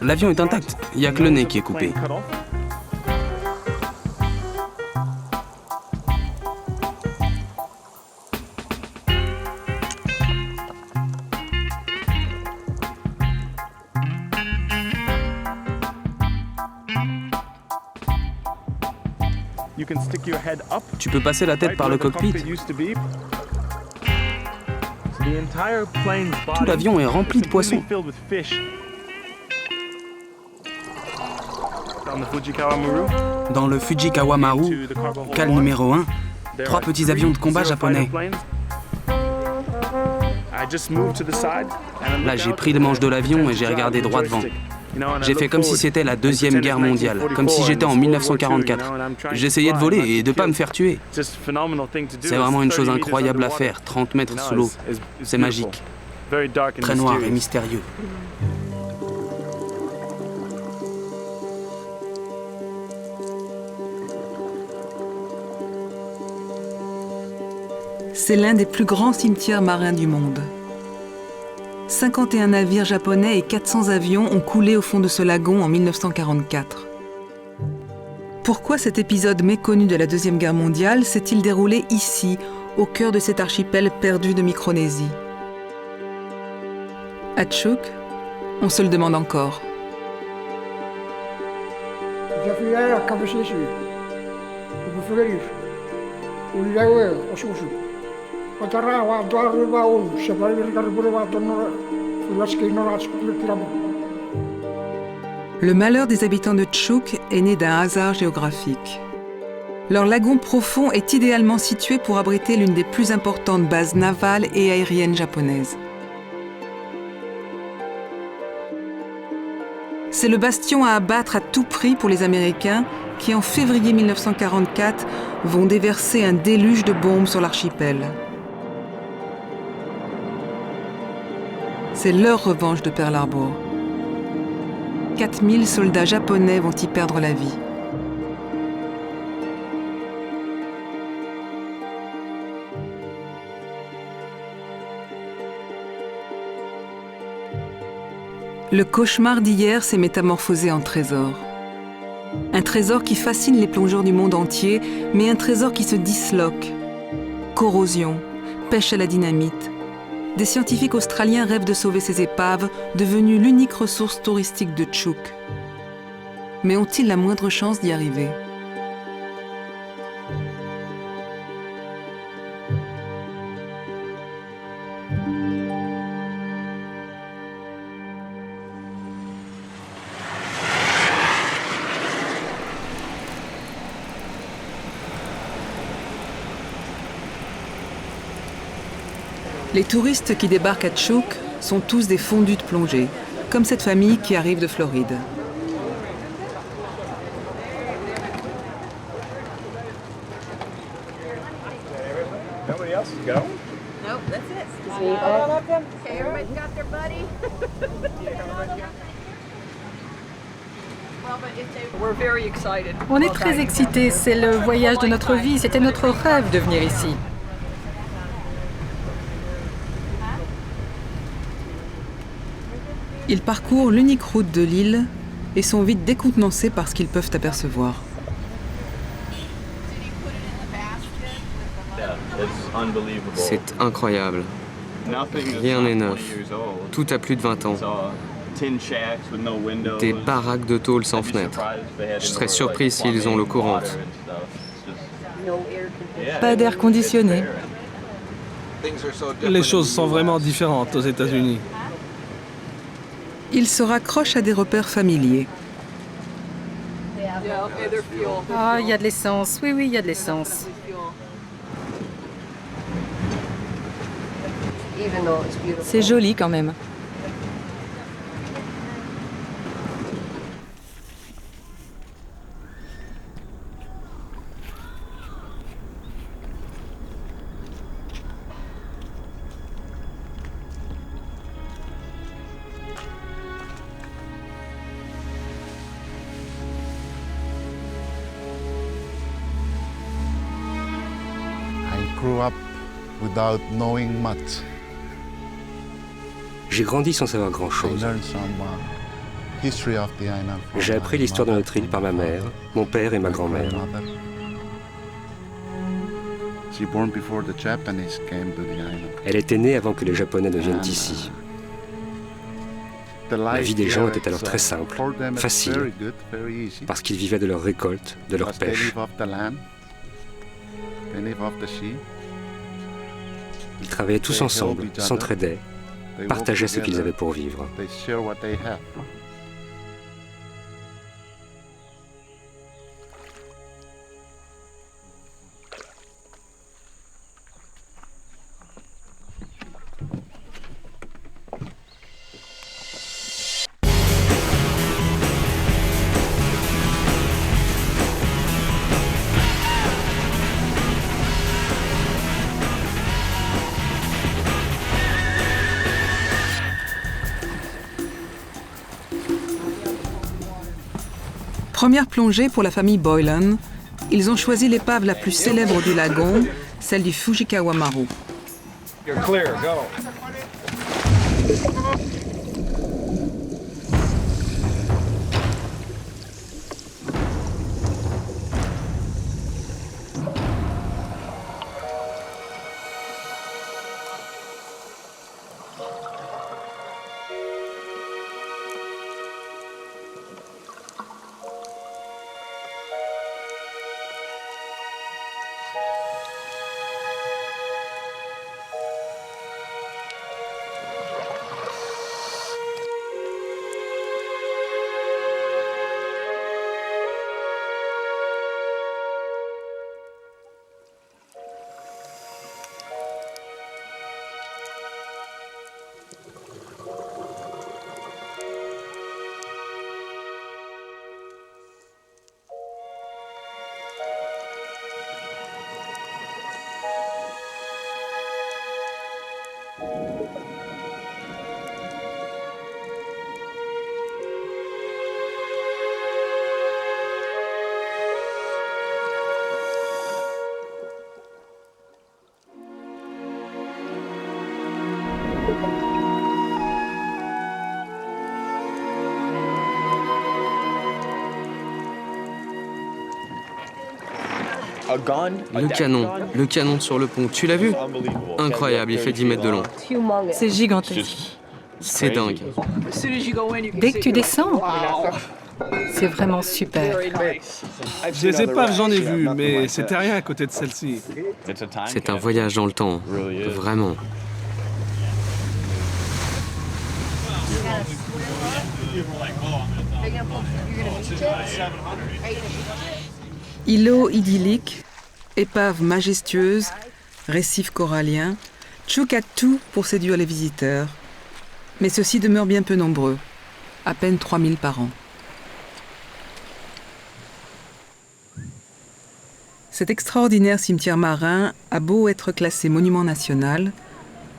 L'avion est intact, il n'y a que le nez qui est coupé. Tu peux passer la tête par le cockpit. Tout l'avion est rempli de poissons. Dans le Fujikawa Maru, cale numéro 1, 3 petits avions de combat japonais. Là, j'ai pris le manche de l'avion et j'ai regardé droit devant. J'ai fait comme si c'était la Deuxième Guerre mondiale, comme si j'étais en 1944. J'essayais de voler et de ne pas me faire tuer. C'est vraiment une chose incroyable à faire, 30 mètres sous l'eau. C'est magique, très noir et mystérieux. C'est l'un des plus grands cimetières marins du monde. 51 navires japonais et 400 avions ont coulé au fond de ce lagon en 1944. Pourquoi cet épisode méconnu de la Deuxième Guerre mondiale s'est-il déroulé ici, au cœur de cet archipel perdu de Micronésie? À Chuuk, on se le demande encore. Le malheur des habitants de Chuuk est né d'un hasard géographique. Leur lagon profond est idéalement situé pour abriter l'une des plus importantes bases navales et aériennes japonaises. C'est le bastion à abattre à tout prix pour les Américains qui, en février 1944, vont déverser un déluge de bombes sur l'archipel. C'est leur revanche de Pearl Harbor. 4000 soldats japonais vont y perdre la vie. Le cauchemar d'hier s'est métamorphosé en trésor. Un trésor qui fascine les plongeurs du monde entier, mais un trésor qui se disloque. Corrosion, pêche à la dynamite. Des scientifiques australiens rêvent de sauver ces épaves, devenues l'unique ressource touristique de Chuuk. Mais ont-ils la moindre chance d'y arriver ? Les touristes qui débarquent à Chuuk sont tous des fondus de plongée, comme cette famille qui arrive de Floride. On est très excités, c'est le voyage de notre vie, c'était notre rêve de venir ici. Ils parcourent l'unique route de l'île et sont vite décontenancés par ce qu'ils peuvent apercevoir. C'est incroyable. Rien n'est neuf. Tout a plus de 20 ans. Des baraques de tôle sans fenêtre. Je serais surpris s'ils ont l'eau courante. Pas d'air conditionné. Les choses sont vraiment différentes aux États-Unis. Ils se raccrochent à des repères familiers. Ah, il y a de l'essence. Oui, il y a de l'essence. C'est joli quand même. I grew up without knowing much. J'ai grandi sans savoir grand-chose. J'ai appris l'histoire de notre île par ma mère, mon père et ma grand-mère. Elle était née avant que les Japonais ne viennent ici. La vie des gens était alors très simple, facile, parce qu'ils vivaient de leur récolte, de leur pêche. Ils travaillaient tous ensemble, s'entraidaient, partageaient ce qu'ils avaient pour vivre. Première plongée pour la famille Boylan. Ils ont choisi l'épave la plus célèbre du lagon, celle du Fujikawa Maru. Le canon sur le pont, tu l'as vu? Incroyable, il fait 10 mètres de long. C'est gigantesque. C'est dingue. Dès que tu descends, c'est vraiment super. Des épaves, j'en ai vu, mais c'était rien à côté de celle-ci. C'est un voyage dans le temps, vraiment. Îlot idyllique, épave majestueuse, récif corallien, Chuuk a tout pour séduire les visiteurs. Mais ceux-ci demeurent bien peu nombreux, à peine 3000 par an. Cet extraordinaire cimetière marin a beau être classé monument national,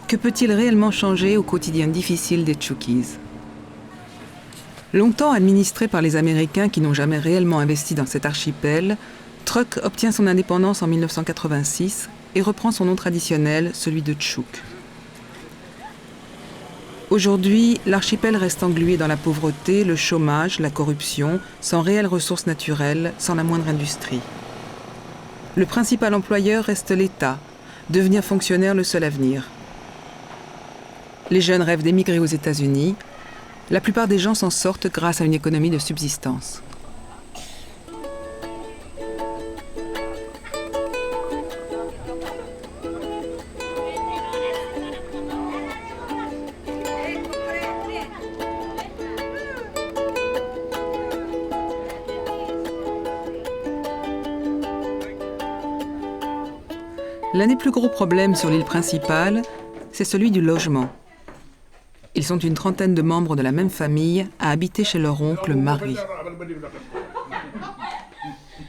que peut-il réellement changer au quotidien difficile des Tchoukis? Longtemps administré par les Américains qui n'ont jamais réellement investi dans cet archipel, Truk obtient son indépendance en 1986 et reprend son nom traditionnel, celui de Chuuk. Aujourd'hui, l'archipel reste englué dans la pauvreté, le chômage, la corruption, sans réelles ressources naturelles, sans la moindre industrie. Le principal employeur reste l'État, devenir fonctionnaire le seul avenir. Les jeunes rêvent d'émigrer aux États-Unis. La plupart des gens s'en sortent grâce à une économie de subsistance. L'un des plus gros problèmes sur l'île principale, c'est celui du logement. Ils sont une trentaine de membres de la même famille à habiter chez leur oncle Mari.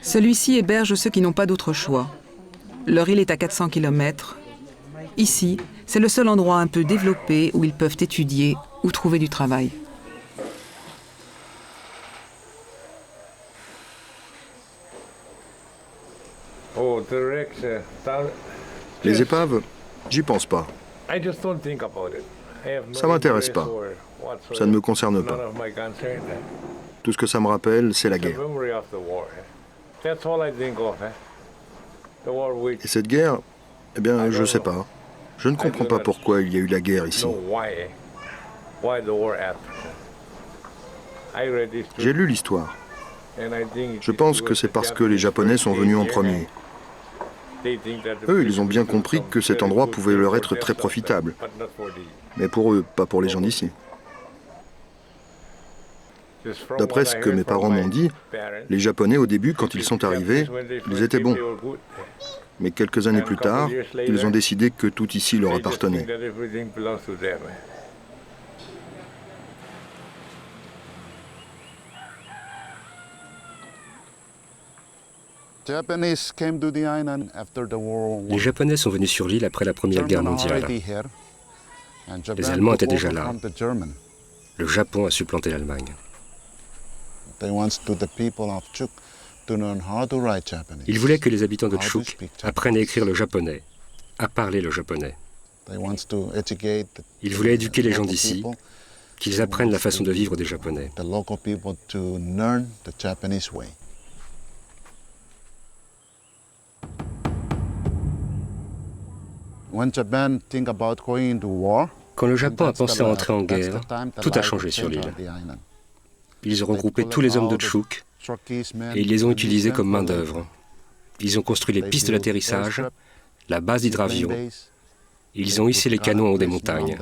Celui-ci héberge ceux qui n'ont pas d'autre choix. Leur île est à 400 km. Ici, c'est le seul endroit un peu développé où ils peuvent étudier ou trouver du travail. Les épaves, j'y pense pas. I just don't think about it. Ça m'intéresse pas. Ça ne me concerne pas. Tout ce que ça me rappelle, c'est la guerre. Et cette guerre, eh bien, je sais pas. Je ne comprends pas pourquoi il y a eu la guerre ici. J'ai lu l'histoire. Je pense que c'est parce que les Japonais sont venus en premier. Eux, ils ont bien compris que cet endroit pouvait leur être très profitable. Mais pour eux, pas pour les gens d'ici. D'après ce que mes parents m'ont dit, les Japonais, au début, quand ils sont arrivés, ils étaient bons. Mais quelques années plus tard, ils ont décidé que tout ici leur appartenait. Les Japonais sont venus sur l'île après la Première Guerre mondiale. Les Allemands étaient déjà là. Le Japon a supplanté l'Allemagne. Ils voulaient que les habitants de Chuuk apprennent à écrire le japonais, à parler le japonais. Ils voulaient éduquer les gens d'ici, qu'ils apprennent la façon de vivre des Japonais. Quand le Japon a pensé à entrer en guerre, tout a changé sur l'île. Ils ont regroupé tous les hommes de Chuuk et ils les ont utilisés comme main-d'œuvre. Ils ont construit les pistes d'atterrissage, la base d'hydravion. Ils ont hissé les canons en haut des montagnes.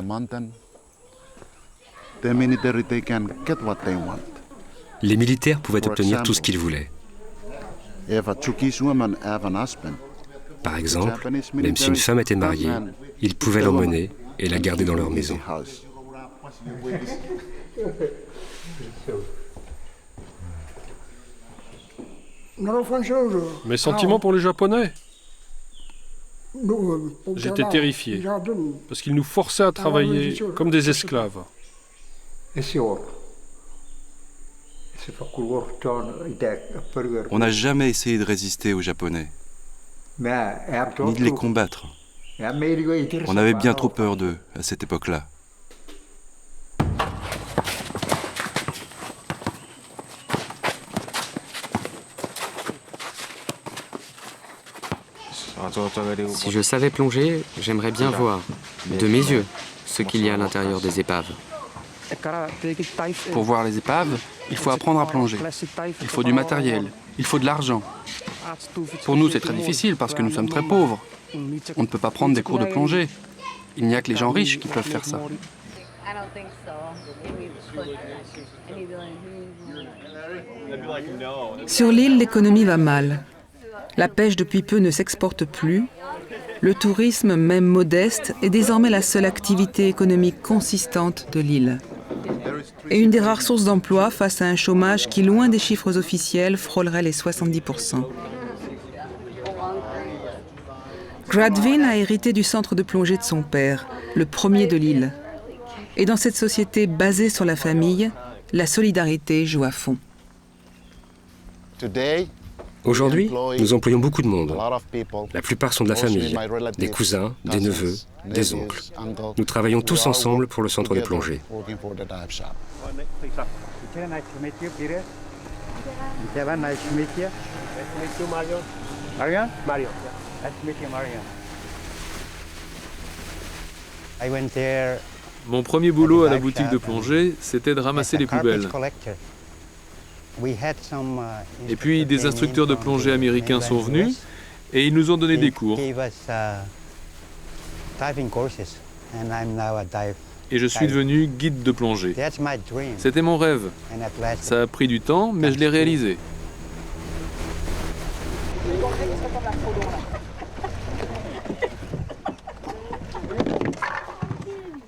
Les militaires pouvaient obtenir tout ce qu'ils voulaient. Par exemple, même si une femme était mariée, ils pouvaient l'emmener et la garder dans leur maison. Mes sentiments pour les Japonais? J'étais terrifié, parce qu'ils nous forçaient à travailler comme des esclaves. On n'a jamais essayé de résister aux Japonais, ni de les combattre. On avait bien trop peur d'eux à cette époque-là. Si je savais plonger, j'aimerais bien voir, de mes yeux, ce qu'il y a à l'intérieur des épaves. Pour voir les épaves, il faut apprendre à plonger. Il faut du matériel, il faut de l'argent. Pour nous, c'est très difficile parce que nous sommes très pauvres. On ne peut pas prendre des cours de plongée. Il n'y a que les gens riches qui peuvent faire ça. Sur l'île, l'économie va mal. La pêche depuis peu ne s'exporte plus. Le tourisme, même modeste, est désormais la seule activité économique consistante de l'île. Et une des rares sources d'emploi face à un chômage qui, loin des chiffres officiels, frôlerait les 70%. Gradvin a hérité du centre de plongée de son père, le premier de l'île. Et dans cette société basée sur la famille, la solidarité joue à fond. Aujourd'hui, nous employons beaucoup de monde. La plupart sont de la famille, des cousins, des neveux, des oncles. Nous travaillons tous ensemble pour le centre de plongée. Mon premier boulot à la boutique de plongée, c'était de ramasser les poubelles. Et puis des instructeurs de plongée américains sont venus et ils nous ont donné des cours. Et je suis devenu guide de plongée. C'était mon rêve. Ça a pris du temps, mais je l'ai réalisé.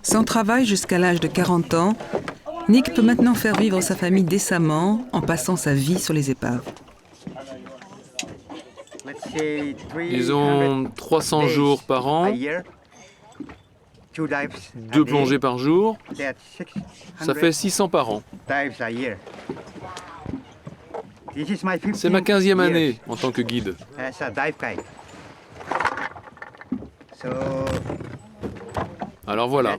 Sans travail jusqu'à l'âge de 40 ans, Nick peut maintenant faire vivre sa famille décemment en passant sa vie sur les épaves. Disons 300 jours par an, 2 plongées par jour, ça fait 600 par an. C'est ma 15e année en tant que guide. Alors voilà.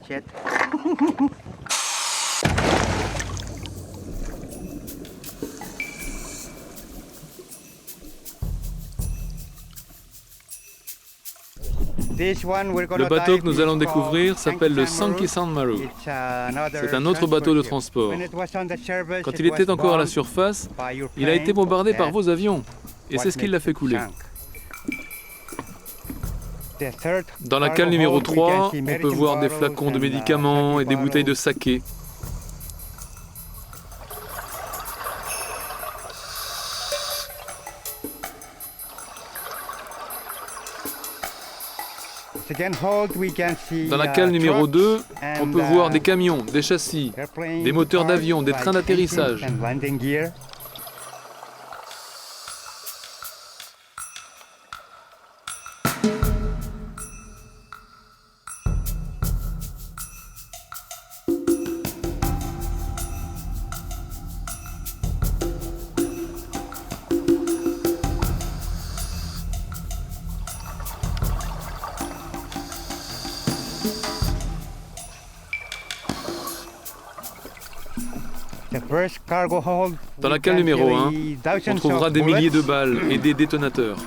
Le bateau que nous allons découvrir s'appelle le Sankey Maru. C'est un autre bateau de transport. Quand il était encore à la surface, il a été bombardé par vos avions. Et c'est ce qui l'a fait couler. Dans la cale numéro 3, on peut voir des flacons de médicaments et des bouteilles de saké. Dans la cale numéro 2, on peut voir des camions, des châssis, des moteurs d'avion, des trains d'atterrissage. Dans la cale numéro 1, on trouvera des milliers de balles et des détonateurs.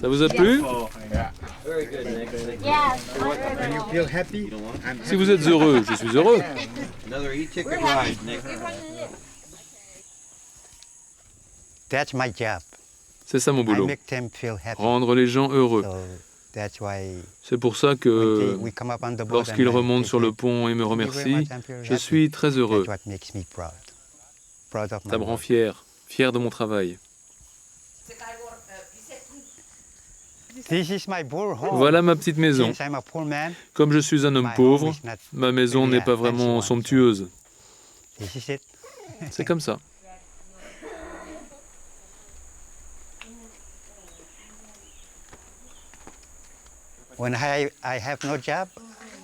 Ça vous a plu? Si vous êtes heureux, je suis heureux. C'est ça mon boulot, rendre les gens heureux. C'est pour ça que lorsqu'ils remontent sur le pont et me remercient, je suis très heureux. Ça me rend fier, fier de mon travail. Voilà ma petite maison. Comme je suis un homme pauvre, ma maison n'est pas vraiment somptueuse. C'est comme ça.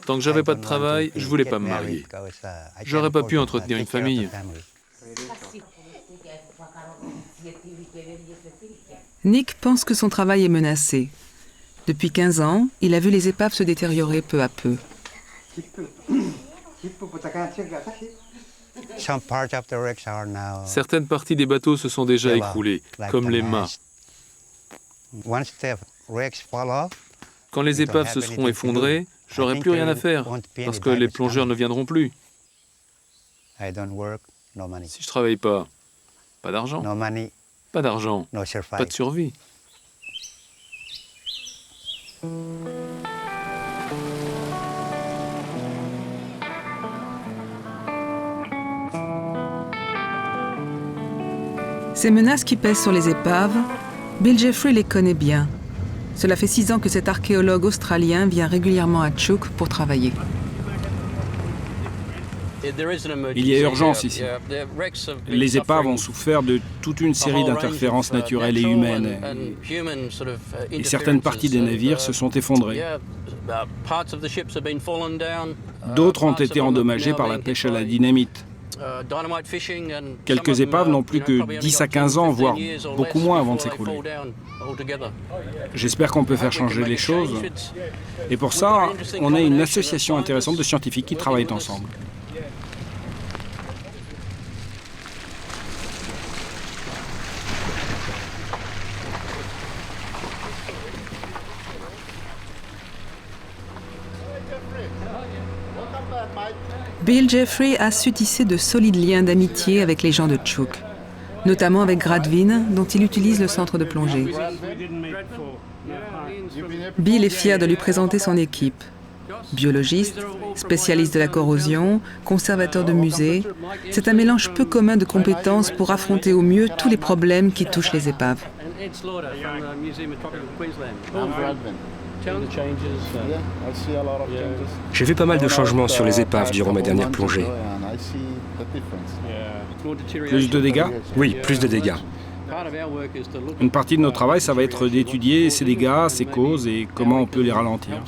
Tant que j'avais pas de travail, je voulais pas me marier. J'aurais pas pu entretenir une famille. Nick pense que son travail est menacé. Depuis 15 ans, il a vu les épaves se détériorer peu à peu. Certaines parties des bateaux se sont déjà écroulées, comme les mâts. Quand les épaves se seront effondrées, j'aurai plus rien à faire, parce que les plongeurs ne viendront plus. Si je travaille pas, pas d'argent. Pas d'argent, pas de survie. Ces menaces qui pèsent sur les épaves, Bill Jeffrey les connaît bien. Cela fait 6 ans que cet archéologue australien vient régulièrement à Chuuk pour travailler. Il y a urgence ici. Les épaves ont souffert de toute une série d'interférences naturelles et humaines. Et certaines parties des navires se sont effondrées. D'autres ont été endommagées par la pêche à la dynamite. Quelques épaves n'ont plus que 10 à 15 ans, voire beaucoup moins avant de s'écrouler. J'espère qu'on peut faire changer les choses. Et pour ça, on a une association intéressante de scientifiques qui travaillent ensemble. Bill Jeffrey a su tisser de solides liens d'amitié avec les gens de Chuuk, notamment avec Gradvin, dont il utilise le centre de plongée. Bill est fier de lui présenter son équipe. Biologiste, spécialiste de la corrosion, conservateur de musée, c'est un mélange peu commun de compétences pour affronter au mieux tous les problèmes qui touchent les épaves. J'ai vu pas mal de changements sur les épaves durant ma dernière plongée. Plus de dégâts? Oui, plus de dégâts. Une partie de notre travail, ça va être d'étudier ces dégâts, ces causes et comment on peut les ralentir.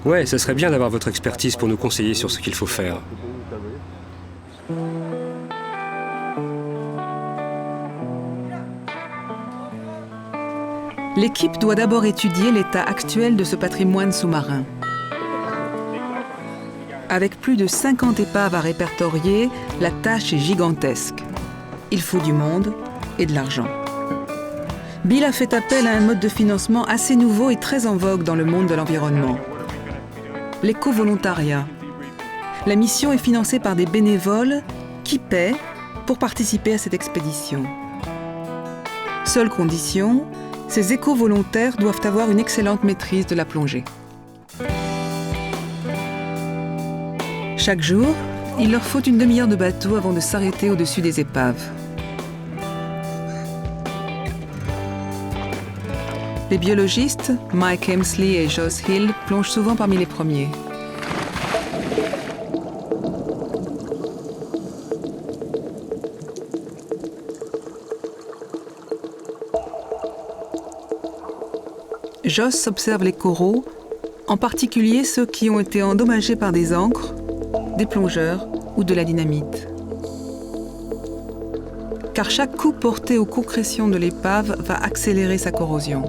Ouais, ça serait bien d'avoir votre expertise pour nous conseiller sur ce qu'il faut faire. L'équipe doit d'abord étudier l'état actuel de ce patrimoine sous-marin. Avec plus de 50 épaves à répertorier, la tâche est gigantesque. Il faut du monde et de l'argent. Bill a fait appel à un mode de financement assez nouveau et très en vogue dans le monde de l'environnement. L'éco-volontariat. La mission est financée par des bénévoles qui paient pour participer à cette expédition. Seule condition, ces éco-volontaires doivent avoir une excellente maîtrise de la plongée. Chaque jour, il leur faut une demi-heure de bateau avant de s'arrêter au-dessus des épaves. Les biologistes, Mike Hemsley et Joss Hill, plongent souvent parmi les premiers. Joss observe les coraux, en particulier ceux qui ont été endommagés par des ancres, des plongeurs ou de la dynamite. Car chaque coup porté aux concrétions de l'épave va accélérer sa corrosion.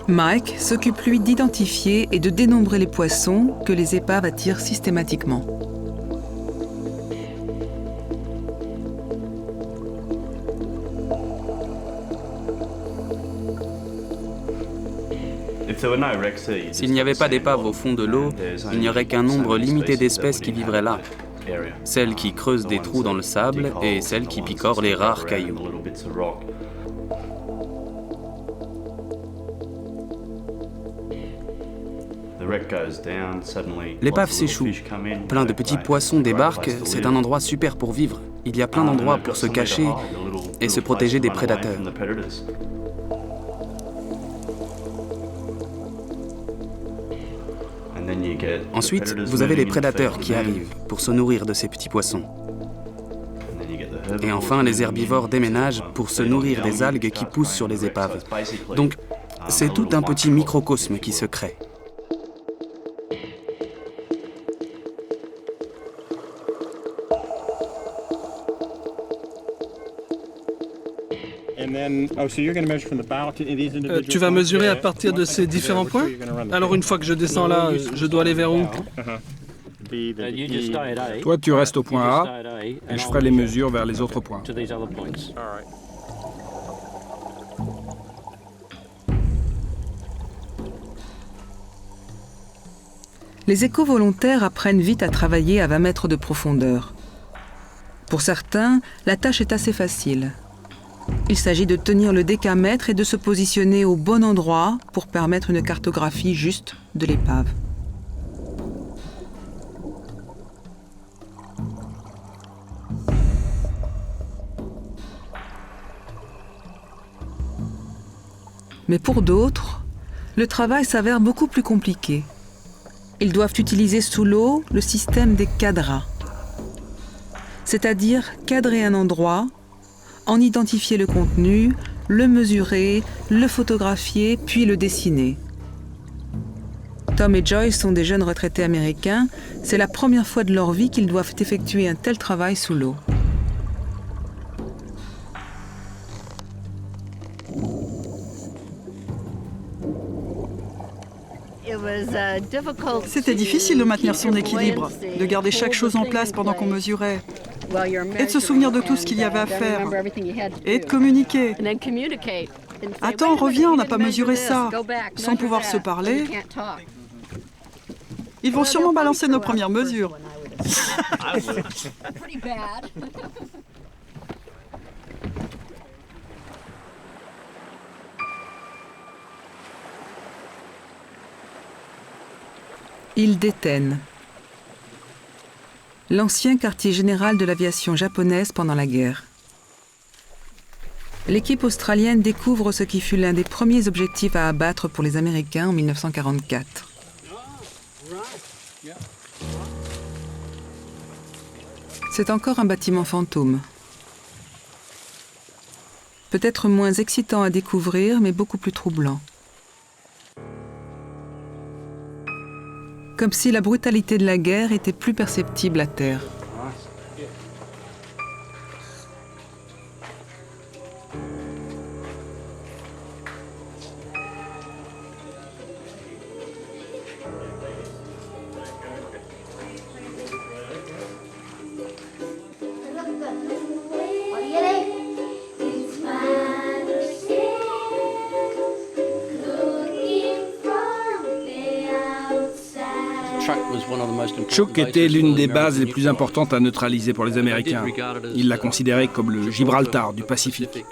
Mike s'occupe lui d'identifier et de dénombrer les poissons que les épaves attirent systématiquement. S'il n'y avait pas d'épave au fond de l'eau, il n'y aurait qu'un nombre limité d'espèces qui vivraient là. Celles qui creusent des trous dans le sable et celles qui picorent les rares cailloux. L'épave s'échoue. Plein de petits poissons débarquent, c'est un endroit super pour vivre. Il y a plein d'endroits pour se cacher et se protéger des prédateurs. Ensuite, vous avez les prédateurs qui arrivent pour se nourrir de ces petits poissons. Et enfin, les herbivores déménagent pour se nourrir des algues qui poussent sur les épaves. Donc, c'est tout un petit microcosme qui se crée. Tu vas mesurer à partir de ces différents points? Alors une fois que je descends là, je dois aller vers où? Toi, tu restes au point A et je ferai les mesures vers les autres points. Les éco-volontaires apprennent vite à travailler à 20 mètres de profondeur. Pour certains, la tâche est assez facile. Il s'agit de tenir le décamètre et de se positionner au bon endroit pour permettre une cartographie juste de l'épave. Mais pour d'autres, le travail s'avère beaucoup plus compliqué. Ils doivent utiliser sous l'eau le système des cadras, c'est-à-dire cadrer un endroit, en identifier le contenu, le mesurer, le photographier, puis le dessiner. Tom et Joyce sont des jeunes retraités américains. C'est la première fois de leur vie qu'ils doivent effectuer un tel travail sous l'eau. C'était difficile de maintenir son équilibre, de garder chaque chose en place pendant qu'on mesurait, et de se souvenir de tout ce qu'il y avait à faire, et de communiquer. Attends, reviens, on n'a pas mesuré ça, sans pouvoir se parler. Ils vont sûrement balancer nos premières mesures. Île d'Éten. L'ancien quartier général de l'aviation japonaise pendant la guerre. L'équipe australienne découvre ce qui fut l'un des premiers objectifs à abattre pour les Américains en 1944. C'est encore un bâtiment fantôme. Peut-être moins excitant à découvrir, mais beaucoup plus troublant. Comme si la brutalité de la guerre était plus perceptible à terre. Truk était l'une des bases les plus importantes à neutraliser pour les Américains. Ils la considéraient comme le Gibraltar du Pacifique,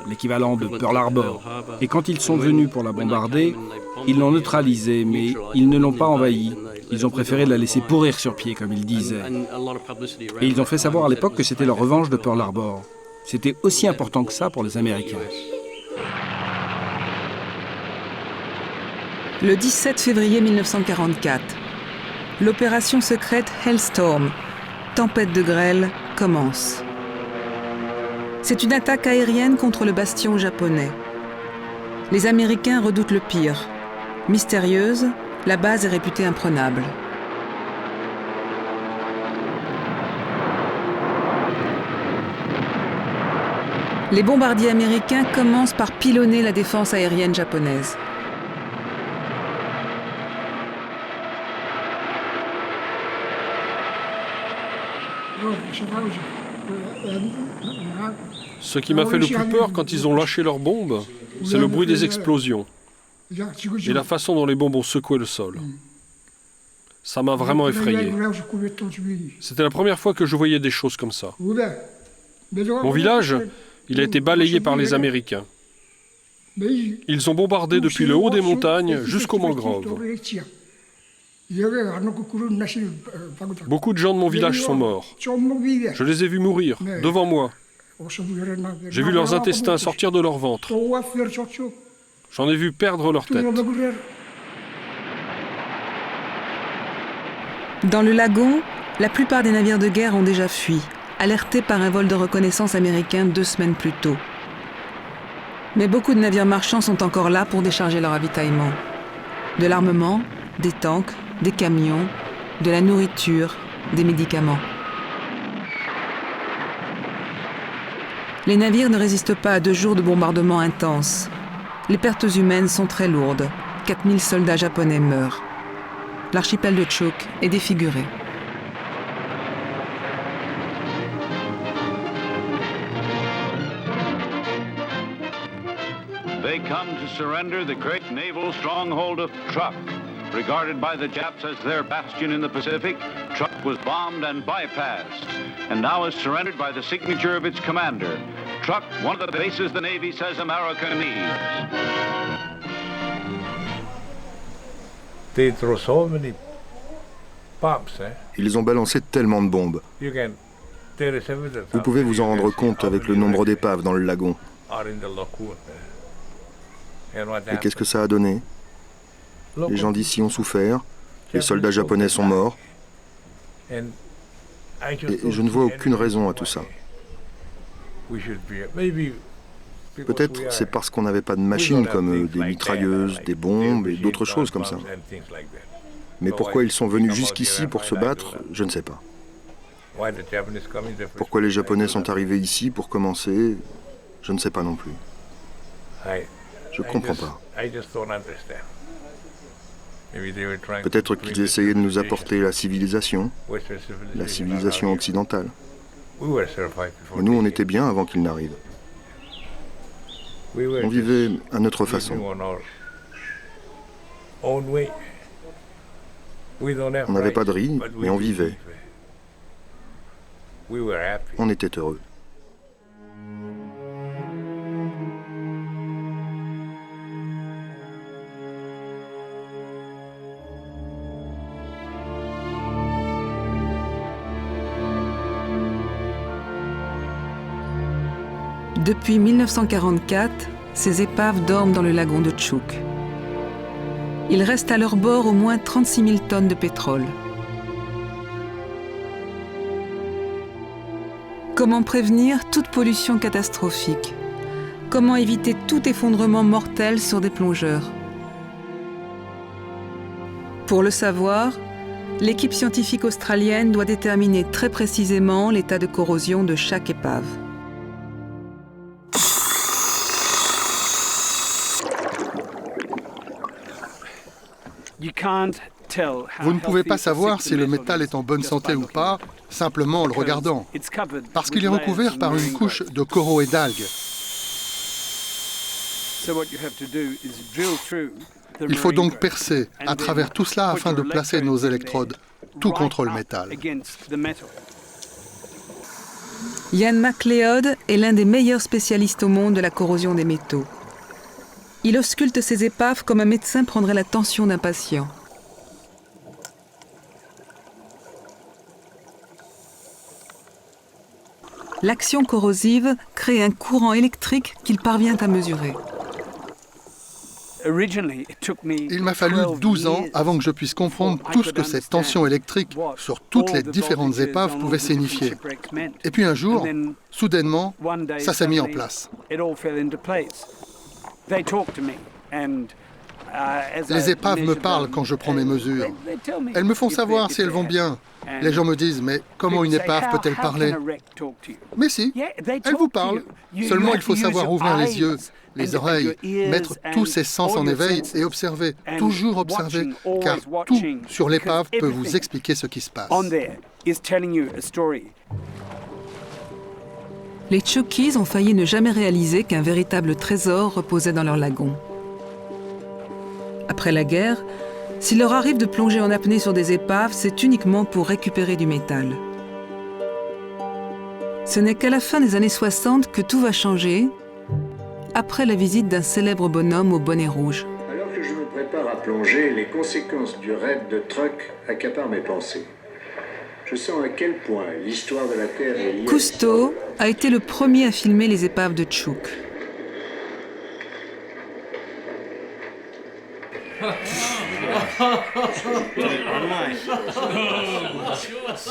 l'équivalent de Pearl Harbor. Et quand ils sont venus pour la bombarder, ils l'ont neutralisée, mais ils ne l'ont pas envahie. Ils ont préféré la laisser pourrir sur pied, comme ils disaient. Et ils ont fait savoir à l'époque que c'était leur revanche de Pearl Harbor. C'était aussi important que ça pour les Américains. Le 17 février 1944, l'opération secrète Hellstorm, tempête de grêle, commence. C'est une attaque aérienne contre le bastion japonais. Les Américains redoutent le pire. Mystérieuse, la base est réputée imprenable. Les bombardiers américains commencent par pilonner la défense aérienne japonaise. Ce qui m'a fait le plus peur quand ils ont lâché leurs bombes, c'est le bruit des explosions et la façon dont les bombes ont secoué le sol. Ça m'a vraiment effrayé. C'était la première fois que je voyais des choses comme ça. Mon village, il a été balayé par les Américains. Ils ont bombardé depuis le haut des montagnes jusqu'aux mangroves. Beaucoup de gens de mon village sont morts. Je les ai vus mourir, devant moi. J'ai vu leurs intestins sortir de leur ventre. J'en ai vu perdre leur tête. Dans le lagon, la plupart des navires de guerre ont déjà fui, alertés par un vol de reconnaissance américain 2 semaines plus tôt. Mais beaucoup de navires marchands sont encore là pour décharger leur ravitaillement. De l'armement, des tanks, des camions, de la nourriture, des médicaments. Les navires ne résistent pas à 2 jours de bombardements intenses. Les pertes humaines sont très lourdes. 4000 soldats japonais meurent. L'archipel de Truk est défiguré. They come to surrender the great naval stronghold of Truk. Regarded by the Japs as their bastion in the Pacific, Truk was bombed and bypassed, and now is surrendered by the signature of its commander. Truk, one of the bases the Navy says America needs. They throw so many bombs, Ils ont balancé tellement de bombes. Vous pouvez vous en rendre compte avec le nombre d'épaves dans le lagon. Et qu'est-ce que ça a donné? Les gens d'ici ont souffert, les soldats japonais sont morts, et je ne vois aucune raison à tout ça. Peut-être c'est parce qu'on n'avait pas de machines comme des mitrailleuses, des bombes et d'autres choses comme ça. Mais pourquoi ils sont venus jusqu'ici pour se battre, je ne sais pas. Pourquoi les Japonais sont arrivés ici pour commencer, je ne sais pas non plus. Je ne comprends pas. Peut-être qu'ils essayaient de nous apporter la civilisation occidentale. Mais nous, on était bien avant qu'ils n'arrivent. On vivait à notre façon. On n'avait pas de riz, mais on vivait. On était heureux. Depuis 1944, ces épaves dorment dans le lagon de Chuuk. Il reste à leur bord au moins 36 000 tonnes de pétrole. Comment prévenir toute pollution catastrophique? Comment éviter tout effondrement mortel sur des plongeurs? Pour le savoir, l'équipe scientifique australienne doit déterminer très précisément l'état de corrosion de chaque épave. Vous ne pouvez pas savoir si le métal est en bonne santé ou pas, simplement en le regardant, parce qu'il est recouvert par une couche de coraux et d'algues. Il faut donc percer à travers tout cela afin de placer nos électrodes tout contre le métal. Ian MacLeod est l'un des meilleurs spécialistes au monde de la corrosion des métaux. Il ausculte ces épaves comme un médecin prendrait la tension d'un patient. L'action corrosive crée un courant électrique qu'il parvient à mesurer. Il m'a fallu 12 ans avant que je puisse comprendre tout ce que cette tension électrique sur toutes les différentes épaves pouvait signifier. Et puis un jour, soudainement, ça s'est mis en place. Les épaves me parlent quand je prends mes mesures. Elles me font savoir si elles vont bien. Les gens me disent, mais comment une épave peut-elle parler? Mais si, elle vous parle. Seulement il faut savoir ouvrir les yeux, les oreilles, mettre tous ses sens en éveil et observer, toujours observer, car tout sur l'épave peut vous expliquer ce qui se passe. Les Chuukies ont failli ne jamais réaliser qu'un véritable trésor reposait dans leur lagon. Après la guerre, s'il leur arrive de plonger en apnée sur des épaves, c'est uniquement pour récupérer du métal. Ce n'est qu'à la fin des années 60 que tout va changer, après la visite d'un célèbre bonhomme au bonnet rouge. Alors que je me prépare à plonger, les conséquences du raid de Truk accaparent mes pensées. Je sens à quel point l'histoire de la Terre est liée. Cousteau a été le premier à filmer les épaves de Chuuk.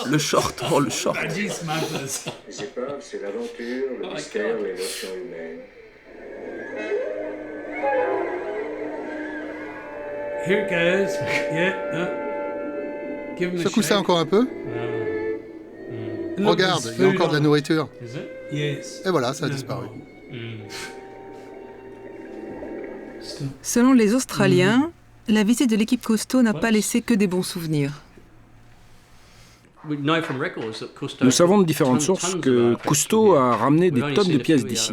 Le short, oh le short. Les épaves, c'est l'aventure, le mystère, l'émotion humaine. Secouez ça encore un peu. Regarde, il y a encore de la nourriture. Et voilà, ça a disparu. Selon les Australiens, la visite de l'équipe Cousteau n'a pas laissé que des bons souvenirs. Nous savons de différentes sources que Cousteau a ramené des tonnes de pièces d'ici.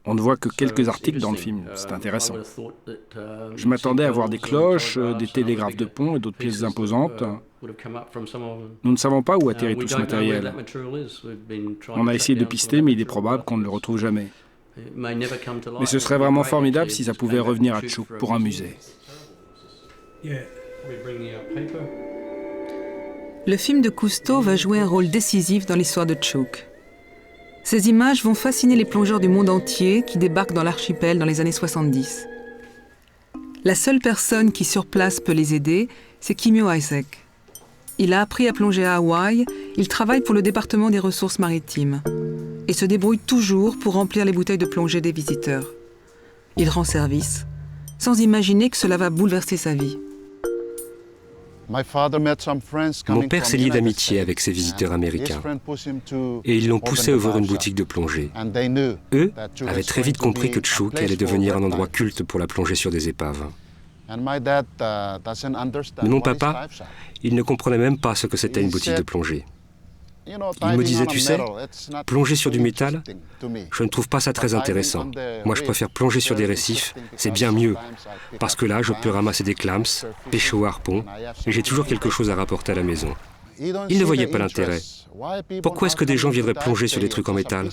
On ne voit que quelques articles dans le film, c'est intéressant. Je m'attendais à voir des cloches, des télégraphes de pont et d'autres pièces imposantes. Nous ne savons pas où atterrit tout ce matériel. On a essayé de pister, mais il est probable qu'on ne le retrouve jamais. Mais ce serait vraiment formidable si ça pouvait revenir à Chuuk pour un musée. Le film de Cousteau va jouer un rôle décisif dans l'histoire de Chuuk. Ces images vont fasciner les plongeurs du monde entier qui débarquent dans l'archipel dans les années 70. La seule personne qui sur place peut les aider, c'est Kimio Isaac. Il a appris à plonger à Hawaï, il travaille pour le département des ressources maritimes et se débrouille toujours pour remplir les bouteilles de plongée des visiteurs. Il rend service, sans imaginer que cela va bouleverser sa vie. Mon père s'est lié d'amitié avec ces visiteurs américains et ils l'ont poussé à ouvrir une boutique de plongée. Eux avaient très vite compris que Chuuk allait devenir un endroit culte pour la plongée sur des épaves. Mais mon papa, il ne comprenait même pas ce que c'était une boutique de plongée. Il me disait, tu sais, plonger sur du métal, je ne trouve pas ça très intéressant. Moi, je préfère plonger sur des récifs, c'est bien mieux. Parce que là, je peux ramasser des clams, pêcher au harpon, et j'ai toujours quelque chose à rapporter à la maison. Il ne voyait pas l'intérêt. Pourquoi est-ce que des gens viendraient plonger sur des trucs en métal ?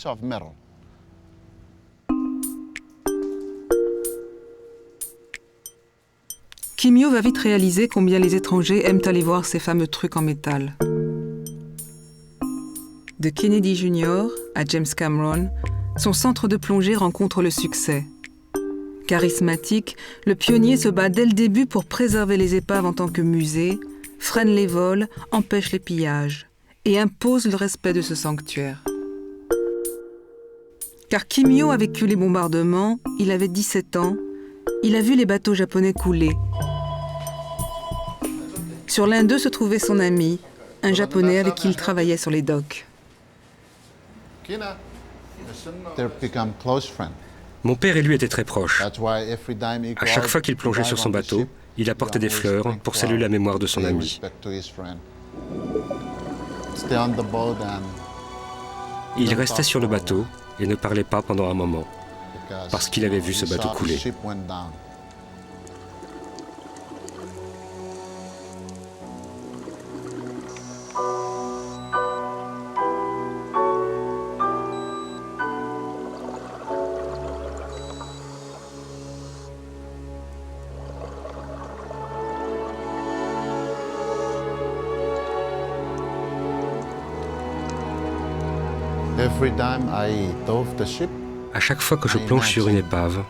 Kimio va vite réaliser combien les étrangers aiment aller voir ces fameux trucs en métal. De Kennedy Jr. à James Cameron, son centre de plongée rencontre le succès. Charismatique, le pionnier se bat dès le début pour préserver les épaves en tant que musée, freine les vols, empêche les pillages et impose le respect de ce sanctuaire. Car Kimio a vécu les bombardements, il avait 17 ans, il a vu les bateaux japonais couler. Sur l'un d'eux se trouvait son ami, un Japonais avec qui il travaillait sur les docks. Mon père et lui étaient très proches. À chaque fois qu'il plongeait sur son bateau, il apportait des fleurs pour saluer la mémoire de son ami. Il restait sur le bateau et ne parlait pas pendant un moment, parce qu'il avait vu ce bateau couler. À chaque fois que je plonge sur une épave,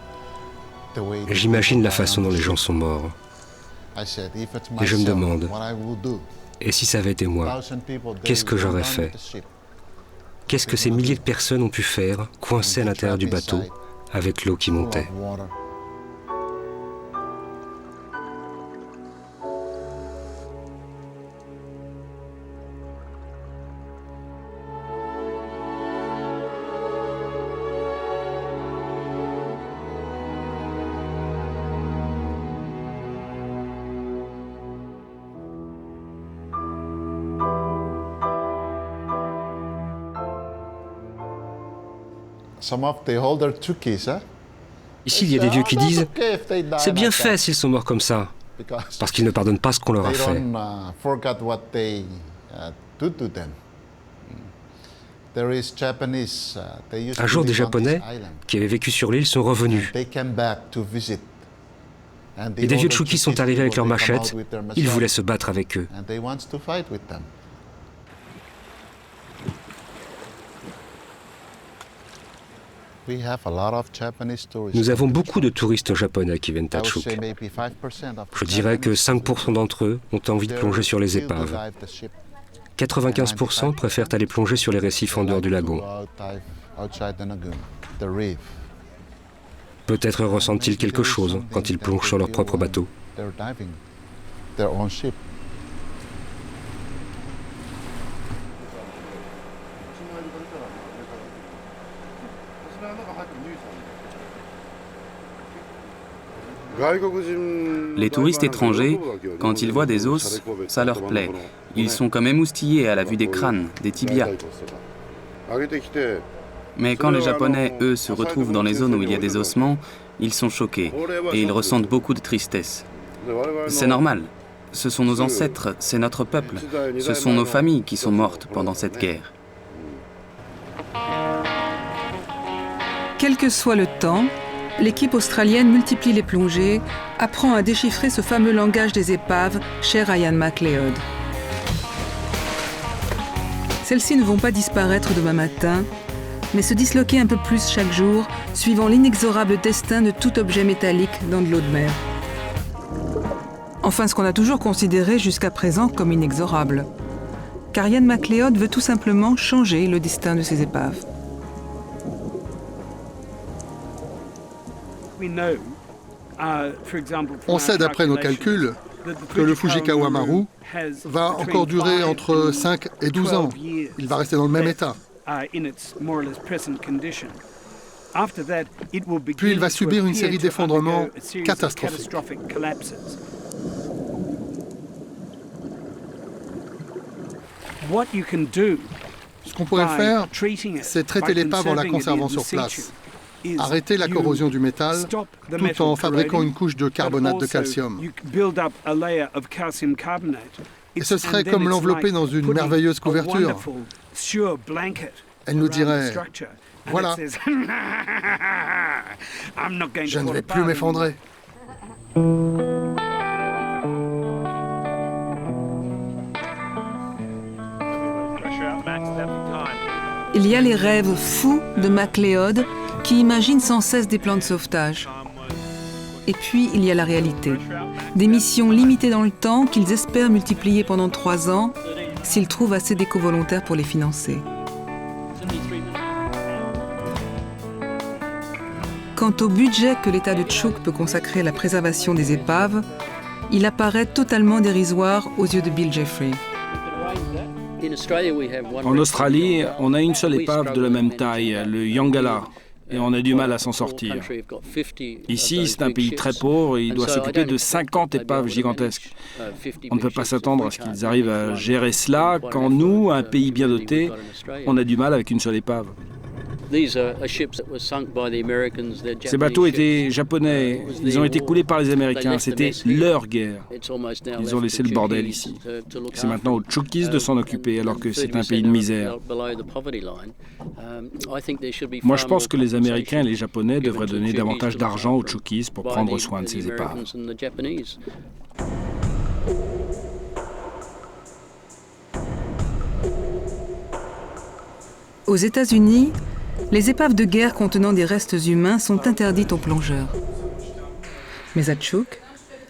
j'imagine la façon dont les gens sont morts. Et je me demande, et si ça avait été moi, qu'est-ce que j'aurais fait? Qu'est-ce que ces milliers de personnes ont pu faire, coincées à l'intérieur du bateau, avec l'eau qui montait? Ici, il y a des vieux qui disent « C'est bien fait s'ils sont morts comme ça », parce qu'ils ne pardonnent pas ce qu'on leur a fait. Un jour, des Japonais qui avaient vécu sur l'île sont revenus. Et des vieux Tchouki sont arrivés avec leurs machettes. Ils voulaient se battre avec eux. Nous avons beaucoup de touristes japonais qui viennent à Chuuk. Je dirais que 5% d'entre eux ont envie de plonger sur les épaves. 95% préfèrent aller plonger sur les récifs en dehors du lagon. Peut-être ressentent-ils quelque chose quand ils plongent sur leur propre bateau. Les touristes étrangers, quand ils voient des os, ça leur plaît. Ils sont comme émoustillés à la vue des crânes, des tibias. Mais quand les Japonais, eux, se retrouvent dans les zones où il y a des ossements, ils sont choqués et ils ressentent beaucoup de tristesse. C'est normal. Ce sont nos ancêtres, c'est notre peuple. Ce sont nos familles qui sont mortes pendant cette guerre. Quel que soit le temps, l'équipe australienne multiplie les plongées, apprend à déchiffrer ce fameux langage des épaves cher à Ian MacLeod. Celles-ci ne vont pas disparaître demain matin, mais se disloquer un peu plus chaque jour, suivant l'inexorable destin de tout objet métallique dans de l'eau de mer. Enfin, ce qu'on a toujours considéré jusqu'à présent comme inexorable. Car Ian MacLeod veut tout simplement changer le destin de ces épaves. On sait d'après nos calculs que le Fujikawa Maru va encore durer entre 5 et 12 ans. Il va rester dans le même état. Puis il va subir une série d'effondrements catastrophiques. Ce qu'on pourrait faire, c'est traiter l'épave en la conservant sur place. Arrêter la corrosion du métal tout en fabriquant une couche de carbonate de calcium. Et ce serait comme l'envelopper dans une merveilleuse couverture. Elle nous dirait « Voilà, je ne vais plus m'effondrer ». Il y a les rêves fous de MacLeod qui imagine sans cesse des plans de sauvetage. Et puis, il y a la réalité. Des missions limitées dans le temps qu'ils espèrent multiplier pendant 3 ans s'ils trouvent assez d'éco-volontaires pour les financer. Quant au budget que l'État de Chuuk peut consacrer à la préservation des épaves, il apparaît totalement dérisoire aux yeux de Bill Jeffrey. En Australie, on a une seule épave de la même taille, le Yangala, et on a du mal à s'en sortir. Ici, c'est un pays très pauvre et il doit s'occuper de 50 épaves gigantesques. On ne peut pas s'attendre à ce qu'ils arrivent à gérer cela quand nous, un pays bien doté, on a du mal avec une seule épave. Ces bateaux étaient japonais, ils ont été coulés par les Américains, c'était leur guerre. Ils ont laissé le bordel ici. C'est maintenant aux Tchoukis de s'en occuper alors que c'est un pays de misère. Moi je pense que les Américains et les Japonais devraient donner davantage d'argent aux Tchoukis pour prendre soin de ces épaves. Aux États-Unis, les épaves de guerre contenant des restes humains sont interdites aux plongeurs. Mais à Chuuk,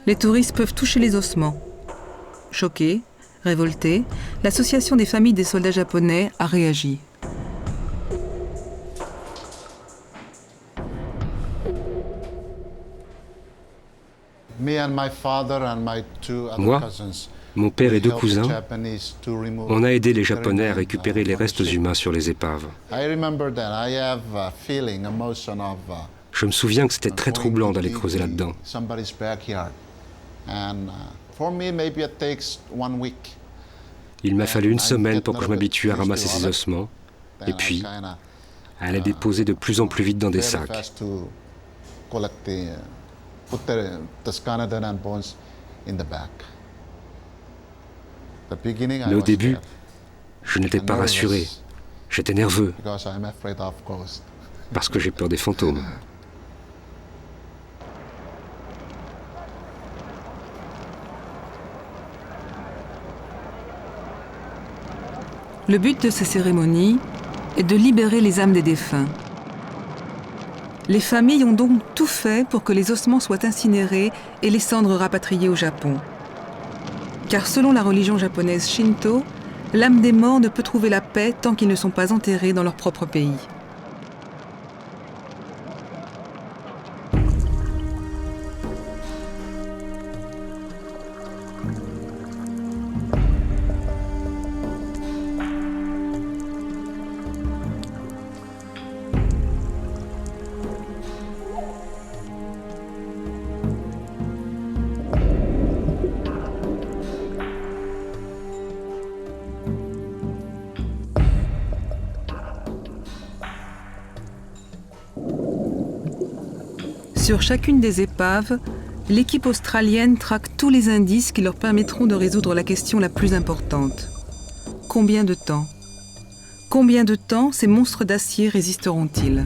les touristes peuvent toucher les ossements. Choqués, révoltés, l'association des familles des soldats japonais a réagi. Moi, mon père et 2 cousins, on a aidé les Japonais à récupérer les restes humains sur les épaves. Je me souviens que c'était très troublant d'aller creuser là-dedans. Il m'a fallu 1 semaine pour que je m'habitue à ramasser ces ossements, et puis à les déposer de plus en plus vite dans des sacs. Mais au début, je n'étais pas rassuré. J'étais nerveux, parce que j'ai peur des fantômes. Le but de ces cérémonies est de libérer les âmes des défunts. Les familles ont donc tout fait pour que les ossements soient incinérés et les cendres rapatriées au Japon. Car selon la religion japonaise Shinto, l'âme des morts ne peut trouver la paix tant qu'ils ne sont pas enterrés dans leur propre pays. Sur chacune des épaves, l'équipe australienne traque tous les indices qui leur permettront de résoudre la question la plus importante. Combien de temps ? Combien de temps ces monstres d'acier résisteront-ils ?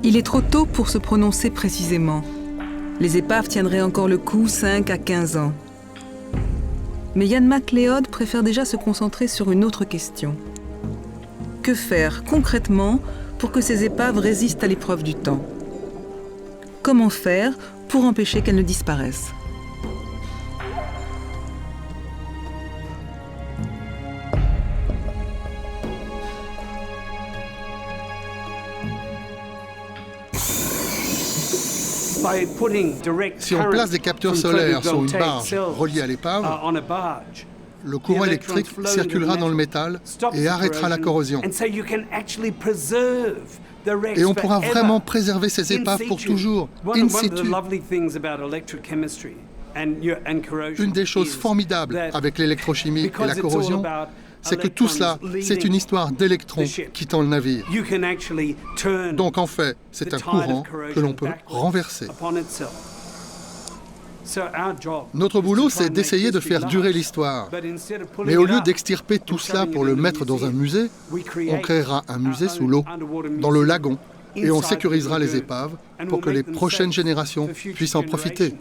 Il est trop tôt pour se prononcer précisément. Les épaves tiendraient encore le coup 5 à 15 ans. Mais Ian MacLeod préfère déjà se concentrer sur une autre question. Que faire concrètement pour que ces épaves résistent à l'épreuve du temps ? Comment faire pour empêcher qu'elles ne disparaissent ? Si on place des capteurs solaires sur une barge reliée à l'épave, le courant électrique circulera dans le métal et arrêtera la corrosion. Et on pourra vraiment préserver ces épaves pour toujours, in situ. Une des choses formidables avec l'électrochimie et la corrosion, c'est que tout cela, c'est une histoire d'électrons quittant le navire. Donc en fait, c'est un courant que l'on peut renverser. Notre boulot, c'est d'essayer de faire durer l'histoire. Mais au lieu d'extirper tout cela pour le mettre dans un musée, on créera un musée sous l'eau, dans le lagon, et on sécurisera les épaves pour que les prochaines générations puissent en profiter.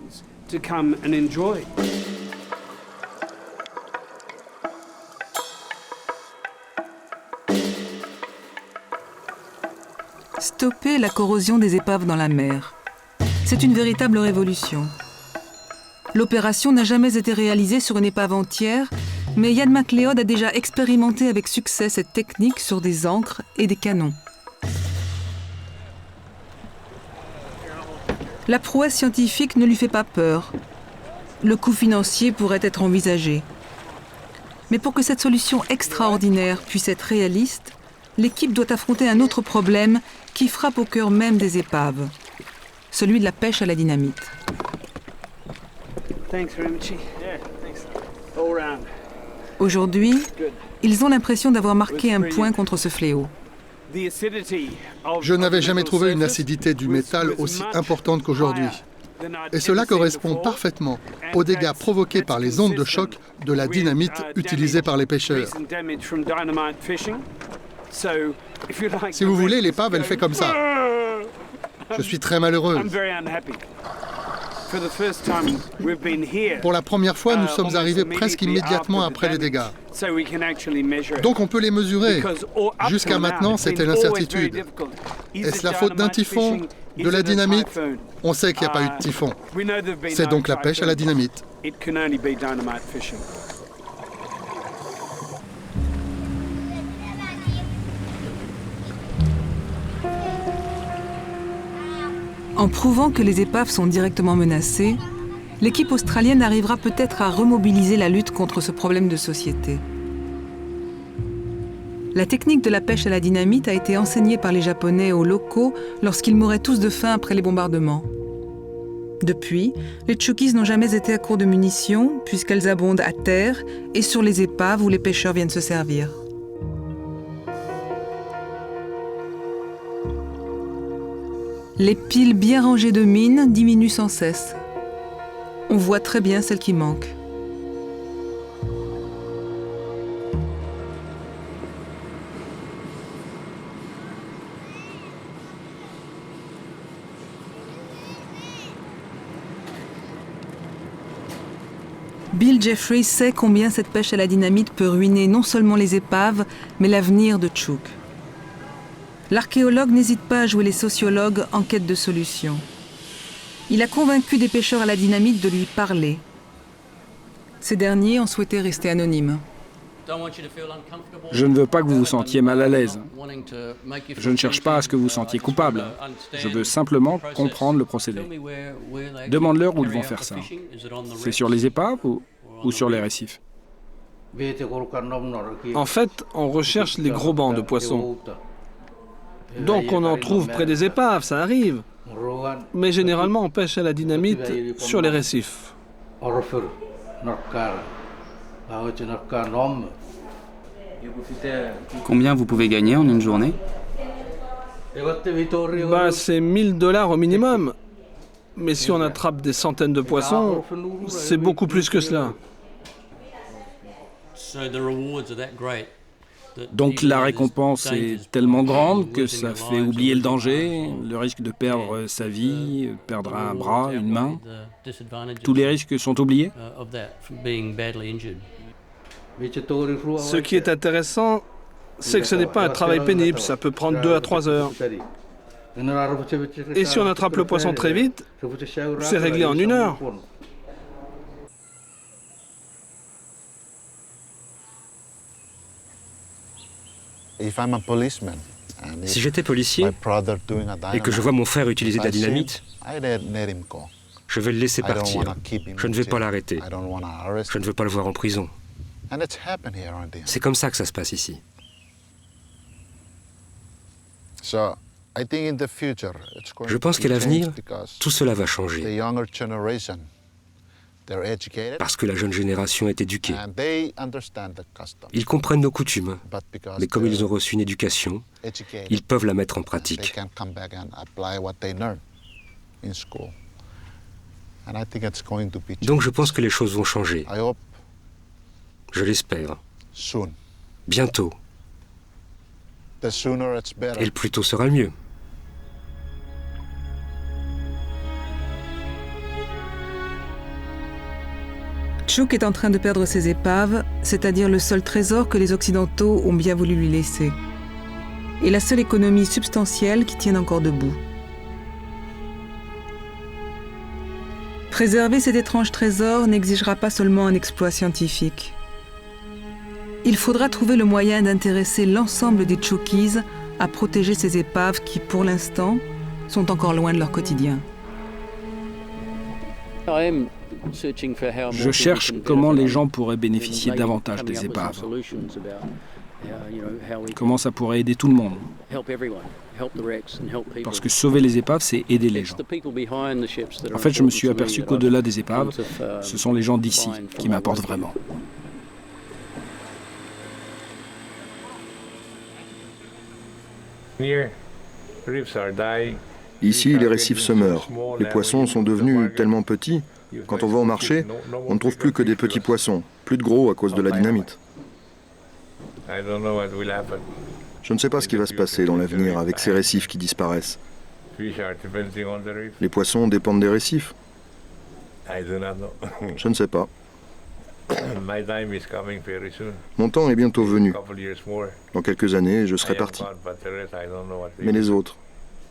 Stopper la corrosion des épaves dans la mer. C'est une véritable révolution. L'opération n'a jamais été réalisée sur une épave entière, mais Ian MacLeod a déjà expérimenté avec succès cette technique sur des ancres et des canons. La prouesse scientifique ne lui fait pas peur. Le coût financier pourrait être envisagé. Mais pour que cette solution extraordinaire puisse être réaliste, l'équipe doit affronter un autre problème qui frappe au cœur même des épaves, celui de la pêche à la dynamite. Aujourd'hui, ils ont l'impression d'avoir marqué un point contre ce fléau. Je n'avais jamais trouvé une acidité du métal aussi importante qu'aujourd'hui. Et cela correspond parfaitement aux dégâts provoqués par les ondes de choc de la dynamite utilisée par les pêcheurs. Si vous voulez, l'épave, elle fait comme ça. Je suis très malheureux. Pour la première fois, nous sommes arrivés presque immédiatement après les dégâts. Donc on peut les mesurer. Jusqu'à maintenant, c'était l'incertitude. Est-ce la faute d'un typhon, de la dynamite? On sait qu'il n'y a pas eu de typhon. C'est donc la pêche à la dynamite. En prouvant que les épaves sont directement menacées, l'équipe australienne arrivera peut-être à remobiliser la lutte contre ce problème de société. La technique de la pêche à la dynamite a été enseignée par les Japonais aux locaux lorsqu'ils mouraient tous de faim après les bombardements. Depuis, les Chukis n'ont jamais été à court de munitions puisqu'elles abondent à terre et sur les épaves où les pêcheurs viennent se servir. Les piles bien rangées de mines diminuent sans cesse. On voit très bien celles qui manquent. Bill Jeffries sait combien cette pêche à la dynamite peut ruiner non seulement les épaves, mais l'avenir de Chuuk. L'archéologue n'hésite pas à jouer les sociologues en quête de solutions. Il a convaincu des pêcheurs à la dynamite de lui parler. Ces derniers ont souhaité rester anonymes. Je ne veux pas que vous vous sentiez mal à l'aise. Je ne cherche pas à ce que vous vous sentiez coupable. Je veux simplement comprendre le procédé. Demande-leur où ils vont faire ça. C'est sur les épaves ou sur les récifs? En fait, on recherche les gros bancs de poissons. Donc on en trouve près des épaves, ça arrive. Mais généralement on pêche à la dynamite sur les récifs. Combien vous pouvez gagner en une journée? C'est $1000 au minimum. Mais si on attrape des centaines de poissons, c'est beaucoup plus que cela. Donc la récompense est tellement grande que ça fait oublier le danger, le risque de perdre sa vie, perdre un bras, une main. Tous les risques sont oubliés. Ce qui est intéressant, c'est que ce n'est pas un travail pénible, ça peut prendre 2 à 3 heures. Et si on attrape le poisson très vite, c'est réglé en 1 heure. Si j'étais policier et que je vois mon frère utiliser de la dynamite, je vais le laisser partir. Je ne vais pas l'arrêter. Je ne veux pas le voir en prison. C'est comme ça que ça se passe ici. Je pense qu'à l'avenir, tout cela va changer. Parce que la jeune génération est éduquée. Ils comprennent nos coutumes, mais comme ils ont reçu une éducation, ils peuvent la mettre en pratique. Donc je pense que les choses vont changer. Je l'espère. Bientôt. Et le plus tôt sera le mieux. Chuuk est en train de perdre ses épaves, c'est-à-dire le seul trésor que les Occidentaux ont bien voulu lui laisser. est la seule économie substantielle qui tienne encore debout. Préserver cet étrange trésor n'exigera pas seulement un exploit scientifique. Il faudra trouver le moyen d'intéresser l'ensemble des Tchukis à protéger ces épaves qui, pour l'instant, sont encore loin de leur quotidien. Je cherche comment les gens pourraient bénéficier davantage des épaves. Comment ça pourrait aider tout le monde. Parce que sauver les épaves, c'est aider les gens. En fait, je me suis aperçu qu'au-delà des épaves, ce sont les gens d'ici qui m'apportent vraiment. Ici, les récifs se meurent. Les poissons sont devenus tellement petits, quand on va au marché, on ne trouve plus que des petits poissons, plus de gros à cause de la dynamite. Je ne sais pas ce qui va se passer dans l'avenir avec ces récifs qui disparaissent. Les poissons dépendent des récifs. Je ne sais pas. Mon temps est bientôt venu. Dans quelques années, je serai parti. Mais les autres,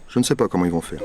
je ne sais pas comment ils vont faire.